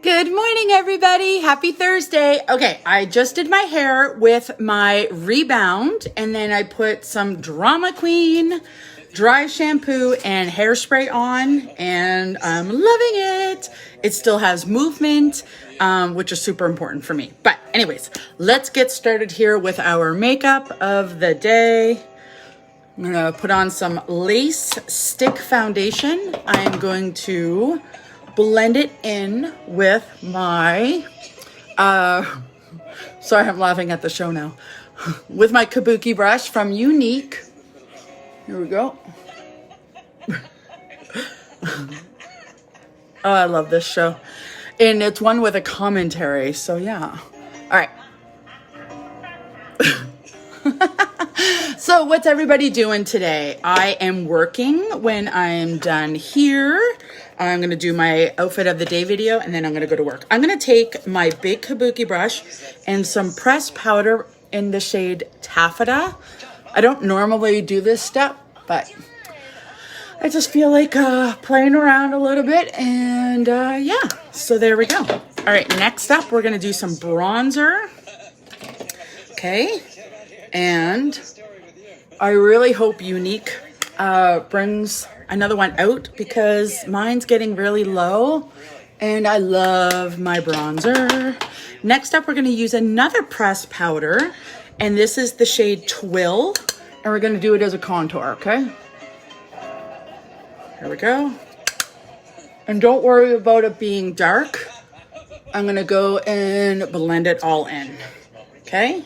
Good morning, everybody. Happy Thursday. Okay, I just did my hair with my Rebound, and then I put some Drama Queen dry shampoo and hairspray on, and I'm loving it. It still has movement, which is super important for me. But anyways, let's get started here with our makeup of the day. I'm gonna put on some Lace Stick Foundation. I'm going to blend it in with my, sorry, I'm laughing at the show now, with my Kabuki brush from Younique. Here we go. Oh, I love this show. And it's one with a commentary, so yeah. All right. So what's everybody doing today? I am working. When I'm done here, I'm going to do my outfit of the day video, and then I'm going to go to work. I'm going to take my big Kabuki brush and some pressed powder in the shade Taffeta. I don't normally do this step, but I just feel like playing around a little bit, and yeah, so there we go. All right, next up, we're going to do some bronzer. Okay, and I really hope Younique brings another one out because mine's getting really low and I love my bronzer. Next up, we're going to use another pressed powder, and this is the shade Twill, and we're going to do it as a contour, okay? Here we go. And don't worry about it being dark. I'm going to go and blend it all in, okay?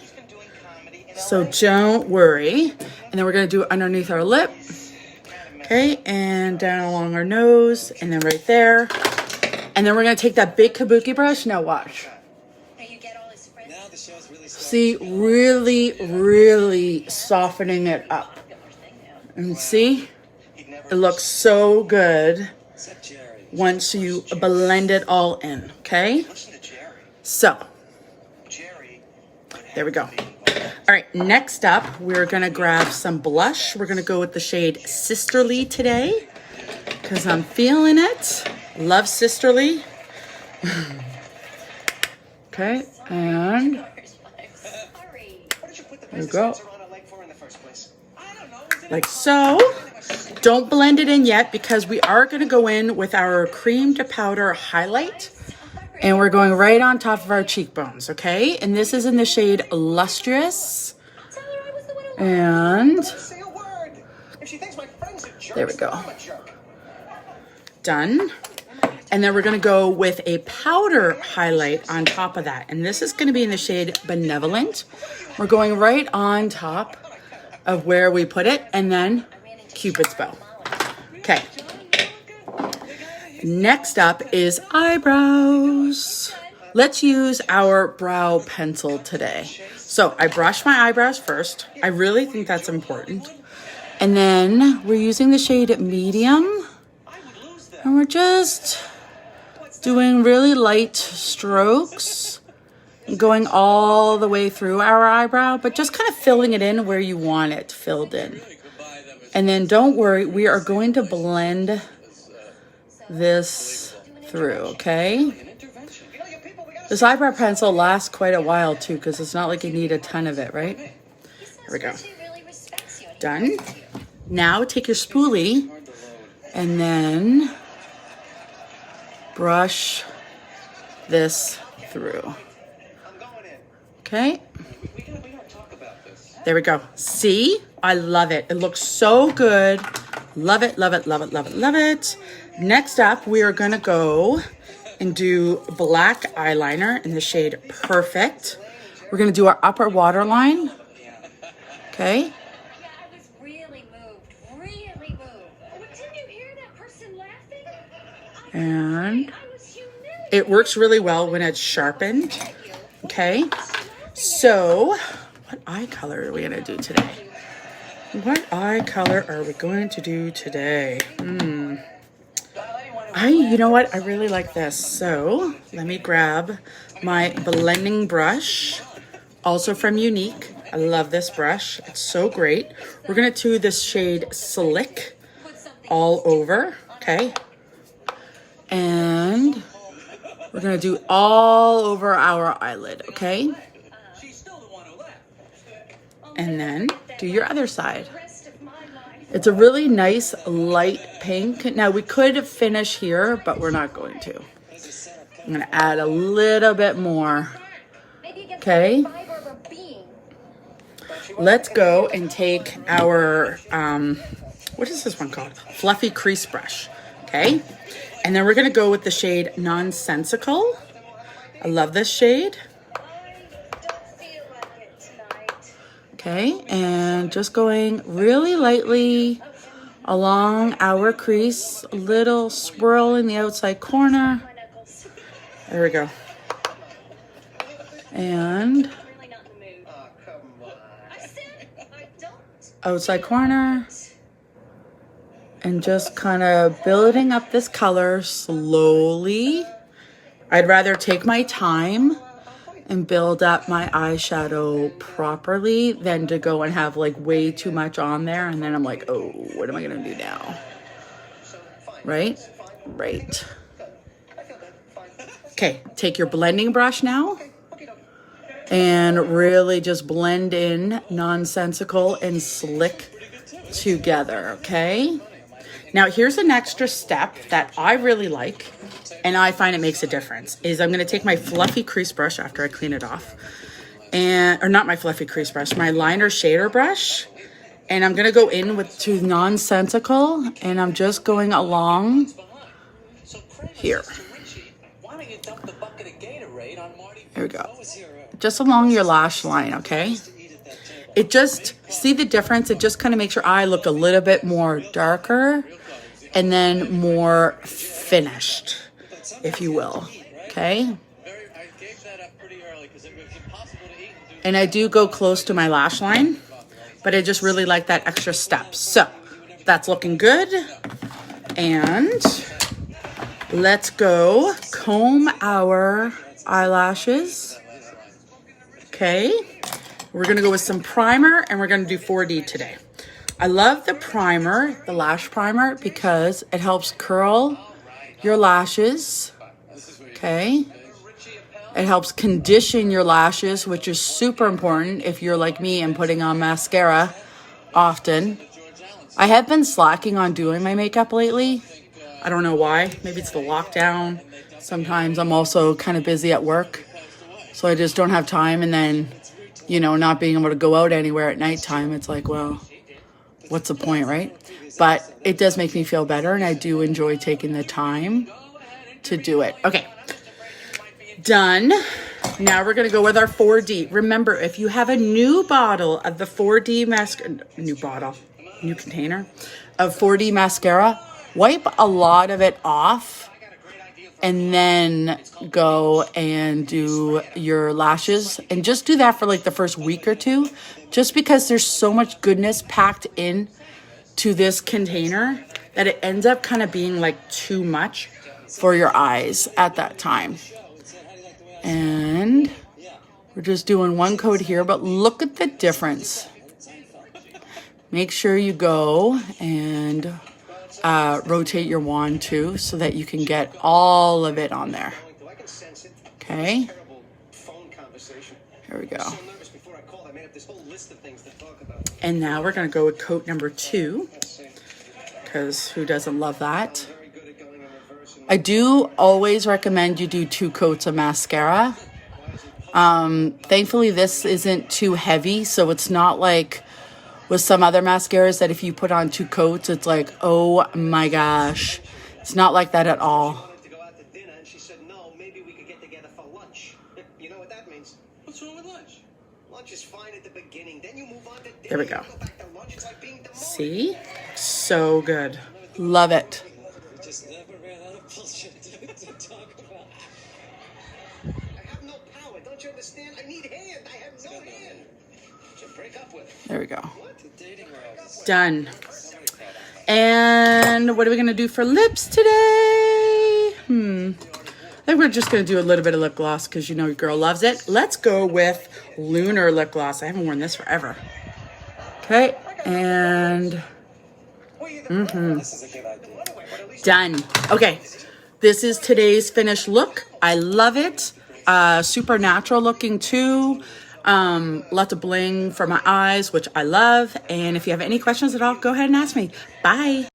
So don't worry. And then we're going to do it underneath our lip. Okay, and down along our nose, and then right there. And then we're going to take that big Kabuki brush. Now watch. See, really softening it up. And see? It looks so good once you blend it all in, okay? So, there we go. All right, next up, we're gonna grab some blush. We're gonna go with the shade Sisterly today because I'm feeling it. Love Sisterly. Okay, and there we go. Like so. Don't blend it in yet because we are gonna go in with our cream to powder highlight. And we're going right on top of our cheekbones, okay? And this is in the shade Lustrous. And there we go. Done. And then we're going to go with a powder highlight on top of that. And this is going to be in the shade Benevolent. We're going right on top of where we put it, and then Cupid's bow. Okay. Next up is eyebrows. Let's use our brow pencil today. So I brush my eyebrows first. I really think that's important. And then we're using the shade Medium. And we're just doing really light strokes, going all the way through our eyebrow, but just kind of filling it in where you want it filled in. And then don't worry, we are going to blend this through, okay? This eyebrow pencil lasts quite a while too, because it's not like you need a ton of it, right? Here we go. Done. Now take your spoolie and then brush this through. Okay? There we go. See? I love it. It looks so good. Love it, love it, love it, love it, love it. Next up, we are going to go and do black eyeliner in the shade Perfect. We're going to do our upper waterline. Okay. And it works really well when it's sharpened. Okay. So, what eye color are we going to do today? What eye color are we going to do today? You know what? I really like this. So let me grab my blending brush, also from Younique. I love this brush. It's so great. We're going to do this shade Slick all over. Okay. And We're gonna do all over our eyelid, okay? And then do your other side. It's a really nice light pink. Now we could finish here, but we're not going to. I'm gonna add a little bit more, okay? Let's go and take our, what is this one called? Fluffy crease brush, okay? And then we're gonna go with the shade Nonsensical. I love this shade. Okay, and just going really lightly along our crease, a little swirl in the outside corner. There we go. And outside corner. And just kind of building up this color slowly. I'd rather take my time and build up my eyeshadow properly than to go and have like way too much on there. And then I'm like, oh, what am I gonna do now? Right? Right. Okay, take your blending brush now and really just blend in Nonsensical and Slick together, okay? Now here's an extra step that I really like, and I find it makes a difference, is I'm going to take my fluffy crease brush after I clean it off, and, or not my fluffy crease brush, my liner shader brush, and I'm going to go in to Nonsensical, and I'm just going along here. There we go. Just along your lash line, okay? It just, see the difference? It just kind of makes your eye look a little bit more darker and then more finished, if you will, okay? And I do go close to my lash line, but I just really like that extra step. So that's looking good. And let's go comb our eyelashes, okay? We're gonna go with some primer and we're gonna do 4D today. I love the primer, the lash primer, because it helps curl your lashes, okay? It helps condition your lashes, which is super important if you're like me and putting on mascara often. I have been slacking on doing my makeup lately. I don't know why. Maybe it's the lockdown. Sometimes I'm also kind of busy at work, so I just don't have time. And then, you know, not being able to go out anywhere at nighttime, it's like, well, what's the point, right? But it does make me feel better, and I do enjoy taking the time to do it. Okay, done. Now we're gonna go with our 4D. Remember, if you have a new bottle of the 4D mascara, new container of 4D mascara, wipe a lot of it off and then go and do your lashes, and just do that for like the first week or two, just because there's so much goodness packed in to this container that it ends up kind of being like too much for your eyes at that time. And we're just doing one coat here, but look at the difference. Make sure you go and rotate your wand too, so that you can get all of it on there. Okay, here we go. And now we're gonna go with coat number 2, because who doesn't love that? I do always recommend you do 2 coats of mascara. Thankfully this isn't too heavy, so it's not like with some other mascaras that if you put on 2 coats, it's like, oh my gosh. It's not like that at all. There we go. See? So good. Love it. There we go. Done. And what are we going to do for lips today? I think we're just going to do a little bit of lip gloss because you know your girl loves it. Let's go with Lunar lip gloss. I haven't worn this forever. Okay. And done. Okay. This is today's finished look. I love it. Super natural looking too. Lots of bling for my eyes, which I love. And if you have any questions at all, go ahead and ask me. Bye.